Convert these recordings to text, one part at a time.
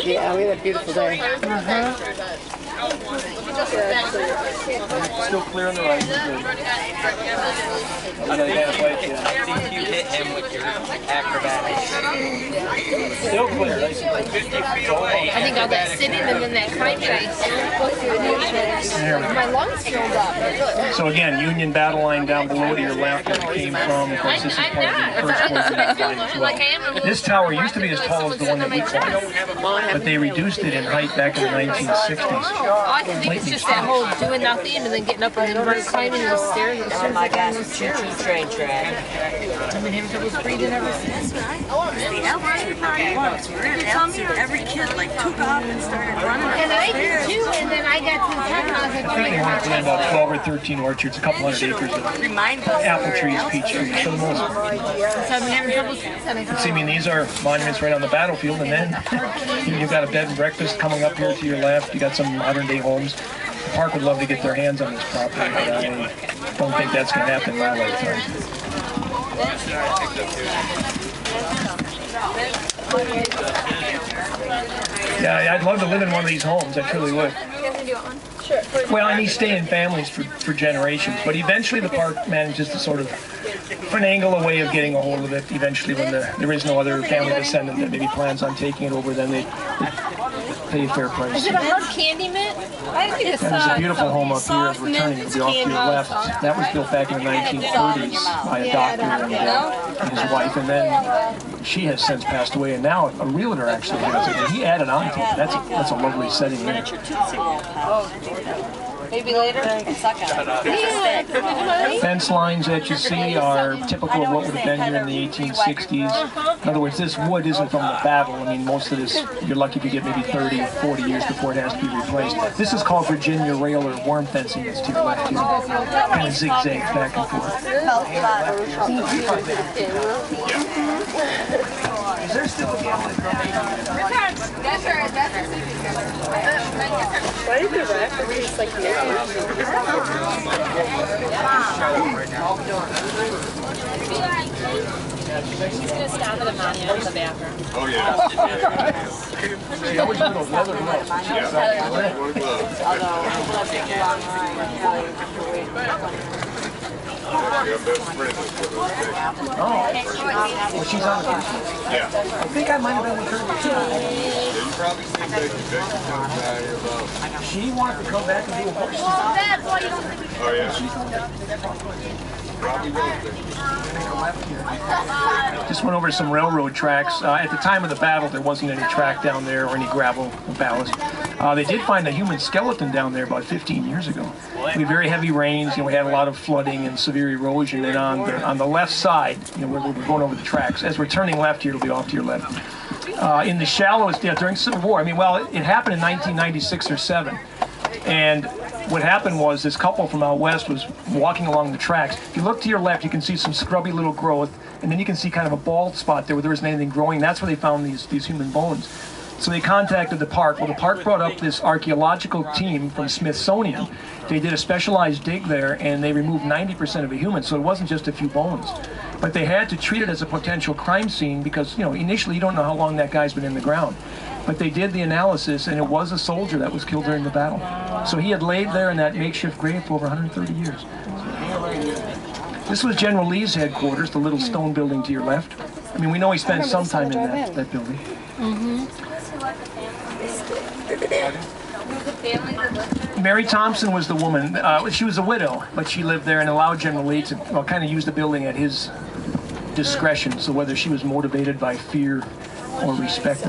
Yeah, we had a beautiful day. Still clear on the right. I think you hit him with your acrobatics. Still clear. I think all that sitting and then that climbing, my lungs filled up. So again, Union battle line down below to your left where it came from. Of course, this is part of the first one as well. This tower used to be as tall as the one that we climbed, but they reduced it in height back in the 1960s. I think it's just that whole doing nothing and then getting up and then climbing those stairs. Oh my gosh, choo-choo train track. I've been having trouble breathing ever since. The altitude once. We're in altitude. Every kid like took off and started running. And I did too, and then I got to the top and I was like, I think they want to plant about 12 or 13 orchards, a couple hundred acres of apple trees, peach trees, for the most part. so I've been having trouble since. And I See, I mean, these are monuments right on the battlefield, and then you've got a bed and breakfast coming up here to your left. You got some modern-day homes. The park would love to get their hands on this property, but I don't think that's going to happen in my lifetime. Yeah, I'd love to live in one of these homes. I truly would. Well, and these stay in families for generations, but eventually the park manages to sort of finagle a way of getting a hold of it. Eventually, when there is no other family descendant that maybe plans on taking it over, then they pay a fair price. Is it a hard candy mint? I think it's And there's a beautiful home up here as we're turning to be off to your left. That was built back in the 1930s by a doctor and his wife, and then she has since passed away, and now a realtor actually has it, and he added on to it. That's a lovely setting here. Maybe later. Fence lines that you see are typical of what would have been here in the 1860s. In other words, this wood isn't from the battle. I mean, most of this, you're lucky if you get maybe 30 or 40 years before it has to be replaced. This is called Virginia rail or worm fencing. It's to your left here. Kind of zigzag back and forth. Is there still a gambling company? Why did the rafters just like naked? He's going to stop at Amania in the bathroom. Oh, yeah. See, I was with those leather gloves. Oh, well, she's on the first one. Yeah. I think I might have been with her too. You probably seen Becky come down here about. She wanted to come back and do a horse. Oh, yeah. Probably will. Just went over some railroad tracks. At the time of the battle, there wasn't any track down there or any gravel or ballast. They did find a human skeleton down there about 15 years ago. We had very heavy rains. We had a lot of flooding and severe erosion. And on the left side, we're going over the tracks. As we're turning left here, it'll be off to your left. In the shallows, during the Civil War, I mean, well, it happened in 1996 or 7. And what happened was this couple from out west was walking along the tracks. If you look to your left, you can see some scrubby little growth, and then you can see kind of a bald spot there where there isn't anything growing. That's where they found these human bones. So they contacted the park. Well, the park brought up this archaeological team from Smithsonian. They did a specialized dig there, and they removed 90% of a human, so it wasn't just a few bones. But they had to treat it as a potential crime scene because, initially you don't know how long that guy's been in the ground. But they did the analysis, and it was a soldier that was killed during the battle. So he had laid there in that makeshift grave for over 130 years. This was General Lee's headquarters, the little stone building to your left. I mean, we know he spent some time in that building. Mary Thompson was the woman. She was a widow, but she lived there and allowed General Lee to kind of use the building at his discretion. So whether she was motivated by fear or respect.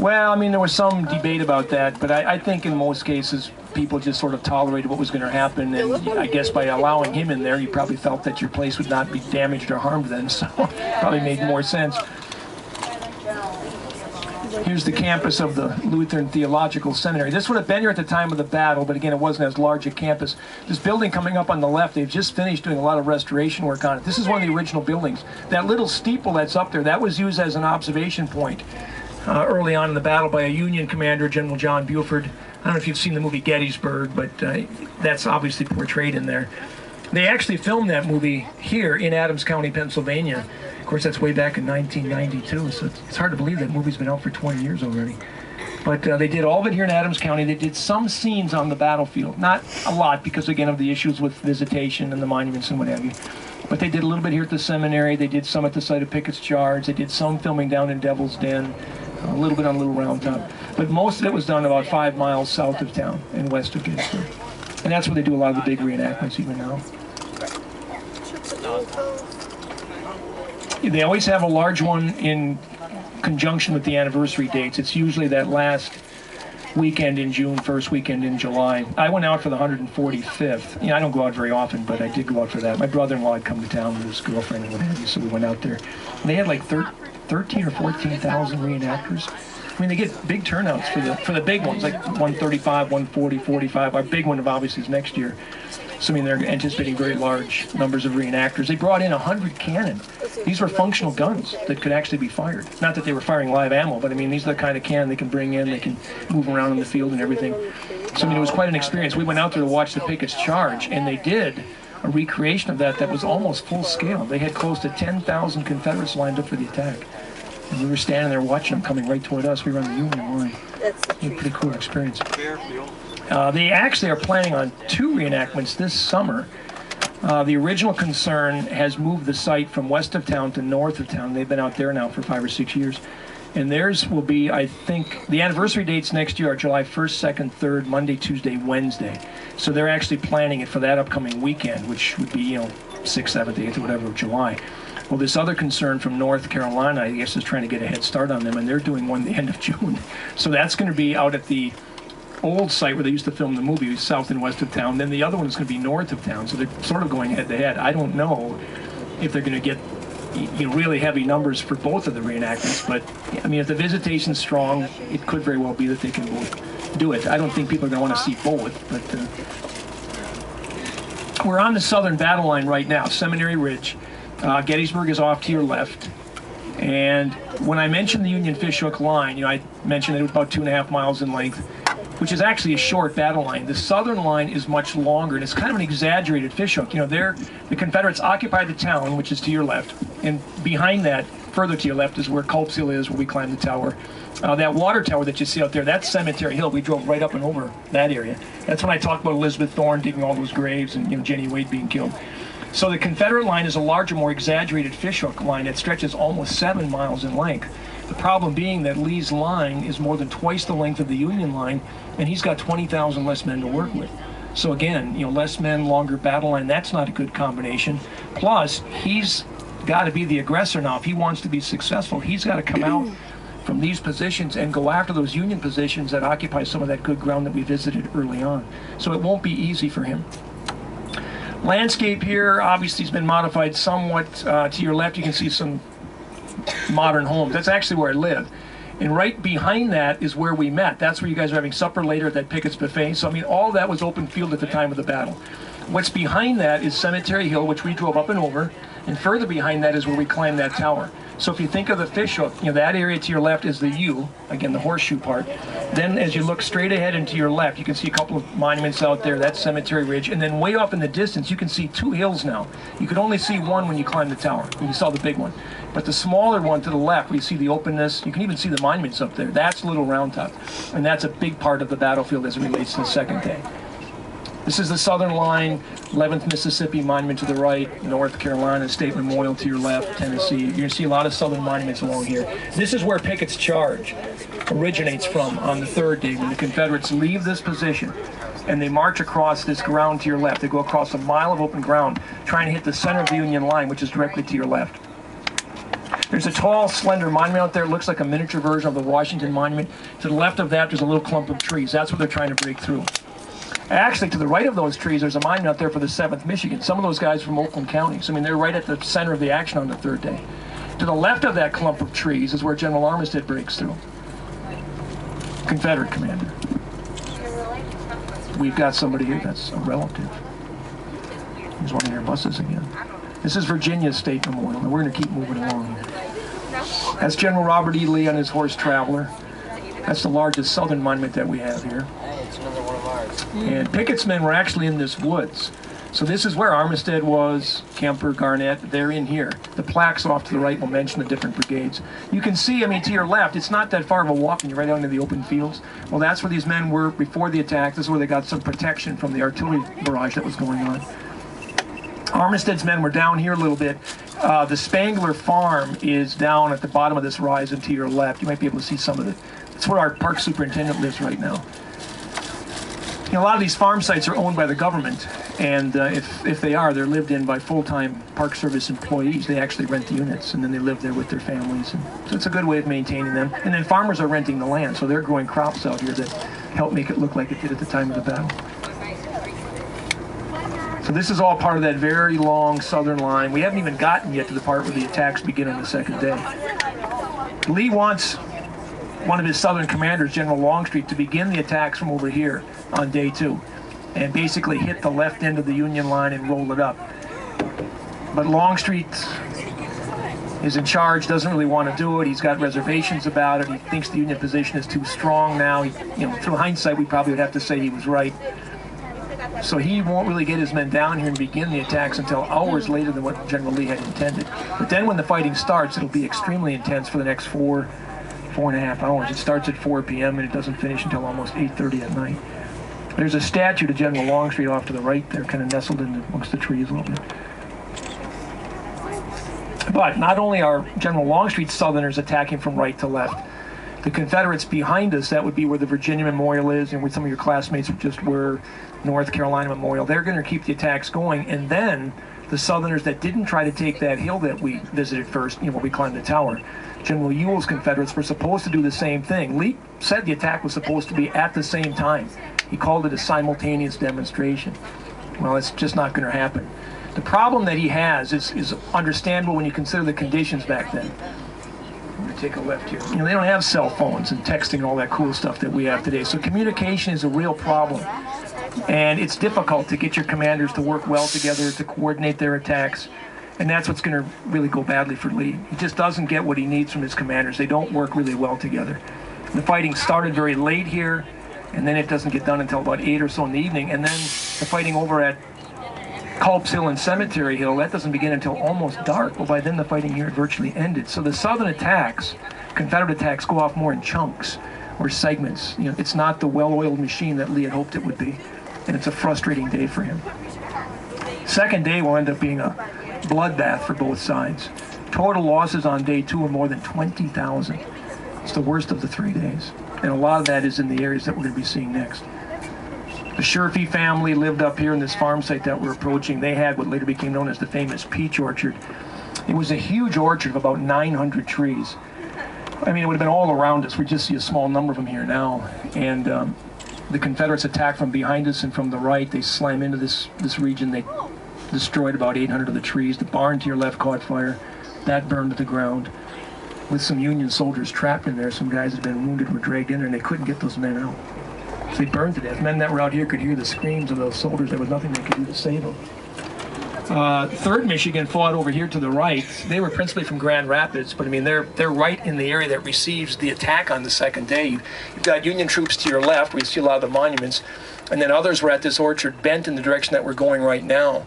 Well, I mean, there was some debate about that, but I think in most cases, people just sort of tolerated what was going to happen, and I guess by allowing him in there, you probably felt that your place would not be damaged or harmed then, so probably made more sense. Here's the campus of the Lutheran Theological Seminary. This would have been here at the time of the battle, but again, it wasn't as large a campus. This building coming up on the left, they've just finished doing a lot of restoration work on it. This is one of the original buildings. That little steeple that's up there, that was used as an observation point early on in the battle by a Union commander, General John Buford. I don't know if you've seen the movie Gettysburg, but that's obviously portrayed in there. They actually filmed that movie here in Adams County, Pennsylvania. Of course, that's way back in 1992, so it's hard to believe that movie's been out for 20 years already. But they did all of it here in Adams County. They did some scenes on the battlefield. Not a lot, because, again, of the issues with visitation and the monuments and what have you. But they did a little bit here at the seminary. They did some at the site of Pickett's Charge. They did some filming down in Devil's Den, a little bit on Little Round Top. But most of it was done about 5 miles south of town and west of Gettysburg. And that's where they do a lot of the big reenactments even now. They always have a large one in conjunction with the anniversary dates. It's usually that last weekend in June, first weekend in July. I went out for the 145th. You know, I don't go out very often, but I did go out for that. My brother-in-law had come to town with his girlfriend and what have you, so we went out there. And they had like 13 or 14,000 reenactors. I mean, they get big turnouts for the big ones, like 135, 140, 45. Our big one obviously is next year. So, I mean, they're anticipating very large numbers of reenactors. They brought in 100 cannon. These were functional guns that could actually be fired. Not that they were firing live ammo, but I mean, these are the kind of cannon they can bring in. They can move around in the field and everything. So, I mean, it was quite an experience. We went out there to watch the Pickett's Charge, and they did a recreation of that was almost full scale. They had close to 10,000 Confederates lined up for the attack. And we were standing there watching them coming right toward us. We were on the Union line. It was a pretty cool experience. They actually are planning on 2 reenactments this summer. The original concern has moved the site from west of town to north of town. They've been out there now for 5 or 6 years. And theirs will be, I think, the anniversary dates next year are July 1st, 2nd, 3rd, Monday, Tuesday, Wednesday. So they're actually planning it for that upcoming weekend, which would be, you know, 6th, 7th, 8th, or whatever of July. Well, this other concern from North Carolina, I guess, is trying to get a head start on them, and they're doing one the end of June. So that's going to be out at the old site where they used to film the movie, south and west of town. Then the other one is going to be north of town, so they're sort of going head to head. I don't know if they're going to get, you know, really heavy numbers for both of the reenactments, but I mean, if the visitation's strong, it could very well be that they can both do it. I don't think people are going to want to see both, but we're on the southern battle line right now, Seminary Ridge. Gettysburg is off to your left. And when I mentioned the Union Fishhook line, you know, I mentioned it was about 2.5 miles in length, which is actually a short battle line. The southern line is much longer, and it's kind of an exaggerated fishhook. You know, the Confederates occupied the town, which is to your left, and behind that, further to your left, is where Culp's Hill is, where we climbed the tower. That water tower that you see out there, that's Cemetery Hill. We drove right up and over that area. That's when I talked about Elizabeth Thorne digging all those graves and, you know, Jenny Wade being killed. So the Confederate line is a larger, more exaggerated fishhook line that stretches almost 7 miles in length. The problem being that Lee's line is more than twice the length of the Union line, and he's got 20,000 less men to work with. So again, you know, less men, longer battle line, that's not a good combination. Plus, he's got to be the aggressor now. If he wants to be successful, he's got to come out from these positions and go after those Union positions that occupy some of that good ground that we visited early on. So it won't be easy for him. Landscape here obviously has been modified somewhat. To your left, you can see some modern homes. That's actually where I live. And right behind that is where we met. That's where you guys are having supper later at that Pickett's Buffet. So, I mean, all that was open field at the time of the battle. What's behind that is Cemetery Hill, which we drove up and over. And further behind that is where we climbed that tower. So if you think of the fishhook, you know, that area to your left is the U, again, the horseshoe part. Then as you look straight ahead and to your left, you can see a couple of monuments out there. That's Cemetery Ridge. And then way off in the distance, you can see 2 hills now. You could only see one when you climbed the tower. You saw the big one. But the smaller one to the left, where you see the openness, you can even see the monuments up there. That's Little Round Top. And that's a big part of the battlefield as it relates to the second day. This is the southern line, 11th Mississippi Monument to the right, North Carolina State Memorial to your left, Tennessee. You're going to see a lot of southern monuments along here. This is where Pickett's Charge originates from on the 3rd day, when the Confederates leave this position and they march across this ground to your left. They go across a mile of open ground, trying to hit the center of the Union line, which is directly to your left. There's a tall, slender monument out there. It looks like a miniature version of the Washington Monument. To the left of that, there's a little clump of trees. That's what they're trying to break through. Actually, to the right of those trees, there's a monument out there for the 7th Michigan. Some of those guys from Oakland County. So, I mean, they're right at the center of the action on the 3rd day. To the left of that clump of trees is where General Armistead breaks through. Confederate commander. We've got somebody here that's a relative. He's one of your buses again. This is Virginia's State Memorial, and we're going to keep moving along here. That's General Robert E. Lee on his horse Traveler. That's the largest southern monument that we have here. Hey, it's another one of ours. And Pickett's men were actually in this woods. So this is where Armistead was, Kemper, Garnett, they're in here. The plaques off to the right will mention the different brigades. You can see, I mean, to your left, it's not that far of a walk when you're right out into the open fields. Well, that's where these men were before the attack. This is where they got some protection from the artillery barrage that was going on. Armistead's men were down here a little bit. The Spangler farm is down at the bottom of this rise and to your left. You might be able to see some of it. That's where our park superintendent lives right now. You know, a lot of these farm sites are owned by the government, and if they are, they're lived in by full-time Park Service employees. They actually rent the units, and then they live there with their families. And so it's a good way of maintaining them. And then farmers are renting the land, so they're growing crops out here that help make it look like it did at the time of the battle. So this is all part of that very long southern line. We haven't even gotten yet to the part where the attacks begin on the second day. Lee wants one of his southern commanders, General Longstreet, to begin the attacks from over here on day 2 and basically hit the left end of the Union line and roll it up. But Longstreet is in charge, doesn't really want to do it. He's got reservations about it. He thinks the Union position is too strong now. You know, through hindsight, we probably would have to say he was right. So he won't really get his men down here and begin the attacks until hours later than what General Lee had intended. But then when the fighting starts, it'll be extremely intense for the next 4.5 hours. It starts at 4 p.m. and it doesn't finish until almost 8:30 at night. There's a statue to General Longstreet off to the right there, kind of nestled in amongst the trees a little bit. But not only are General Longstreet's Southerners attacking from right to left, the Confederates behind us, that would be where the Virginia Memorial is and where some of your classmates just were, North Carolina Memorial, they're going to keep the attacks going. And then the Southerners that didn't try to take that hill that we visited first, you know, where we climbed the tower, General Ewell's Confederates were supposed to do the same thing. Lee said the attack was supposed to be at the same time. He called it a simultaneous demonstration. Well, it's just not going to happen. The problem that he has is understandable when you consider the conditions back then. I'm going to take a left here. You know, they don't have cell phones and texting and all that cool stuff that we have today. So communication is a real problem. And it's difficult to get your commanders to work well together, to coordinate their attacks. And that's what's going to really go badly for Lee. He just doesn't get what he needs from his commanders. They don't work really well together. The fighting started very late here, and then it doesn't get done until about 8 or so in the evening. And then the fighting over at Culp's Hill and Cemetery Hill, that doesn't begin until almost dark. Well, by then the fighting here had virtually ended. So the southern attacks, Confederate attacks, go off more in chunks or segments. You know, it's not the well-oiled machine that Lee had hoped it would be. And it's a frustrating day for him. Second day will end up being a bloodbath for both sides. Total losses on day 2 are more than 20,000. It's the worst of the 3 days. And a lot of that is in the areas that we're going to be seeing next. The Sherfy family lived up here in this farm site that we're approaching. They had what later became known as the famous peach orchard. It was a huge orchard of about 900 trees. I mean, it would have been all around us. We just see a small number of them here now. And the Confederates attack from behind us and from the right. They slam into this region. They destroyed about 800 of the trees. The barn to your left caught fire. That burned to the ground. With some Union soldiers trapped in there, some guys that had been wounded were dragged in there, and they couldn't get those men out. So they burned to death. Men that were out here could hear the screams of those soldiers. There was nothing they could do to save them. 3rd Michigan fought over here to the right. They were principally from Grand Rapids, but I mean, they're right in the area that receives the attack on the second day. You've got Union troops to your left, where you see a lot of the monuments, and then others were at this orchard bent in the direction that we're going right now.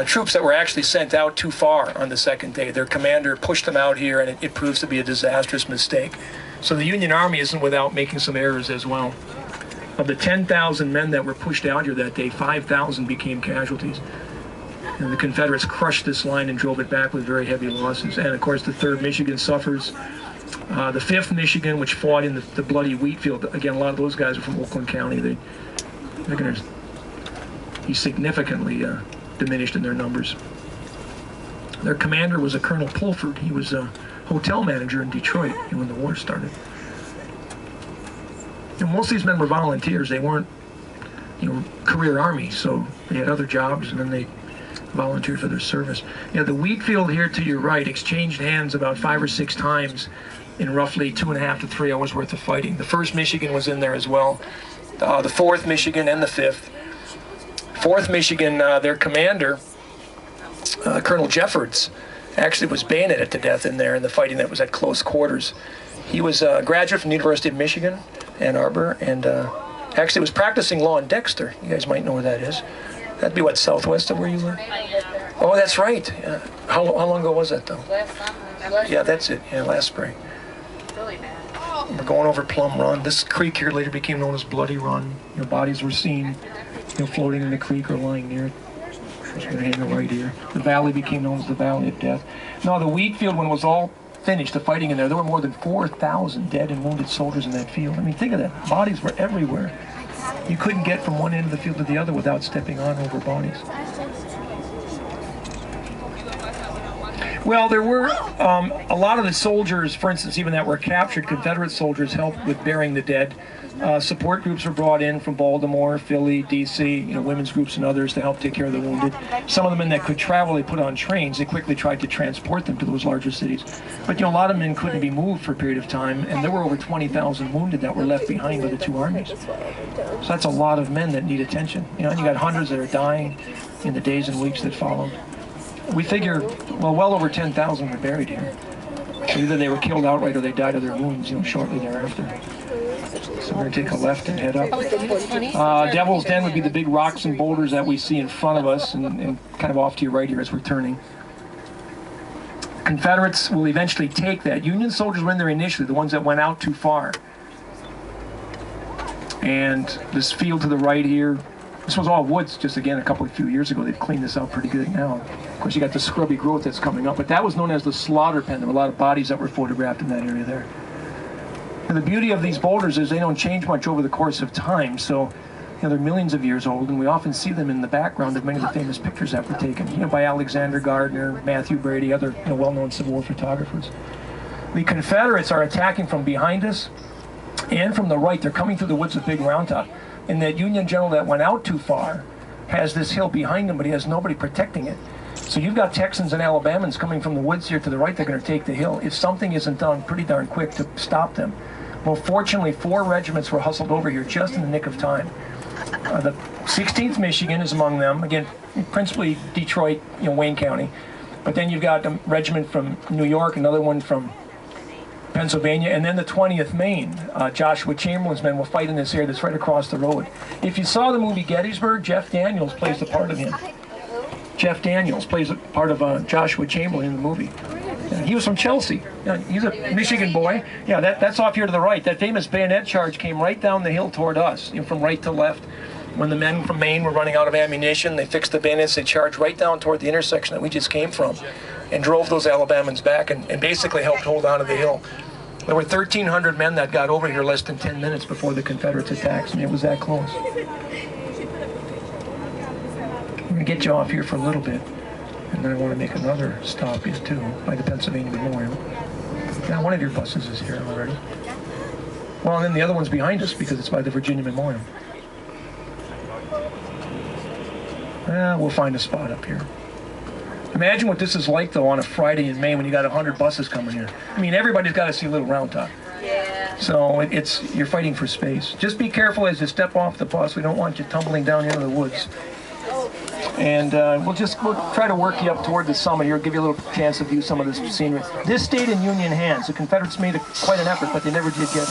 Troops that were actually sent out too far on the second day. Their commander pushed them out here, and it proves to be a disastrous mistake. So the Union Army isn't without making some errors as well. Of the 10,000 men that were pushed out here that day, 5,000 became casualties. And the Confederates crushed this line and drove it back with very heavy losses. And of course, the 3rd Michigan suffers. The 5th Michigan, which fought in the bloody wheat field, again, a lot of those guys are from Oakland County. They're going to be significantly diminished in their numbers. Their commander was a Colonel Pulford. He was a hotel manager in Detroit when the war started. And most of these men were volunteers. They weren't, career army, so they had other jobs, and then they volunteered for their service. The wheat field here to your right exchanged hands about 5 or 6 times in roughly 2.5 to 3 hours worth of fighting. The 1st Michigan was in there as well. The 4th Michigan and the 5th. 4th Michigan, their commander, Colonel Jeffords, actually was bayoneted to death in there in the fighting that was at close quarters. He was a graduate from the University of Michigan, Ann Arbor, and actually was practicing law in Dexter. You guys might know where that is. That'd be what, southwest of where you live? Oh, that's right. Yeah. How long ago was that, though? Yeah, that's it. Yeah, last spring. We're going over Plum Run. This creek here later became known as Bloody Run. Bodies were seen, floating in the creek or lying near it. Just going to hang right here. The valley became known as the Valley of Death. No, the wheat field, when it was all finished, the fighting in there were more than 4,000 dead and wounded soldiers in that field. I mean, think of that. Bodies were everywhere. You couldn't get from one end of the field to the other without stepping on over bodies. Well, there were a lot of the soldiers, for instance, even that were captured, Confederate soldiers helped with burying the dead. Support groups were brought in from Baltimore, Philly, D.C., women's groups and others to help take care of the wounded. Some of the men that could travel, they put on trains. They quickly tried to transport them to those larger cities. But, a lot of men couldn't be moved for a period of time, and there were over 20,000 wounded that were left behind by the two armies. So that's a lot of men that need attention. And you got hundreds that are dying in the days and weeks that followed. We figure, well over 10,000 were buried here. So either they were killed outright or they died of their wounds, shortly thereafter. So we're going to take a left and head up. Devil's Den would be the big rocks and boulders that we see in front of us and kind of off to your right here as we're turning. Confederates will eventually take that. Union soldiers were in there initially, the ones that went out too far. And this field to the right here, this was all woods just, again, a few years ago. They've cleaned this out pretty good now. Of course, you got the scrubby growth that's coming up, but that was known as the slaughter pen. There were a lot of bodies that were photographed in that area there. And the beauty of these boulders is they don't change much over the course of time, so they're millions of years old, and we often see them in the background of many of the famous pictures that were taken, by Alexander Gardner, Matthew Brady, other well-known Civil War photographers. The Confederates are attacking from behind us and from the right. They're coming through the woods of Big Round Top. And that Union general that went out too far has this hill behind him, but he has nobody protecting it. So you've got Texans and Alabamans coming from the woods here to the right. They're going to take the hill if something isn't done pretty darn quick to stop them. Well, fortunately, 4 regiments were hustled over here just in the nick of time. The 16th Michigan is among them. Again, principally Detroit, Wayne County. But then you've got a regiment from New York, another one from Pennsylvania, and then the 20th Maine. Joshua Chamberlain's men will fight in this area that's right across the road. If you saw the movie Gettysburg, Jeff Daniels plays the part of him. Jeff Daniels plays a part of Joshua Chamberlain in the movie. He was from Chelsea. He's a Michigan boy. Yeah, that's off here to the right. That famous bayonet charge came right down the hill toward us, from right to left. When the men from Maine were running out of ammunition, they fixed the bayonets, they charged right down toward the intersection that we just came from and drove those Alabamans back and basically helped hold on to the hill. There were 1,300 men that got over here less than 10 minutes before the Confederates attacked. It was that close. I'm going to get you off here for a little bit, and then I want to make another stop here too, by the Pennsylvania Memorial. Now, one of your buses is here already. Well, and then the other one's behind us because it's by the Virginia Memorial. We'll find a spot up here. Imagine what this is like, though, on a Friday in May when you got 100 buses coming here. I mean, everybody's got to see Little Round Top. Yeah. So you're fighting for space. Just be careful as you step off the bus. We don't want you tumbling down into the woods. And we'll try to work you up toward the summit here, give you a little chance to view some of this scenery. This stayed in Union hands. The Confederates made quite an effort, but they never did get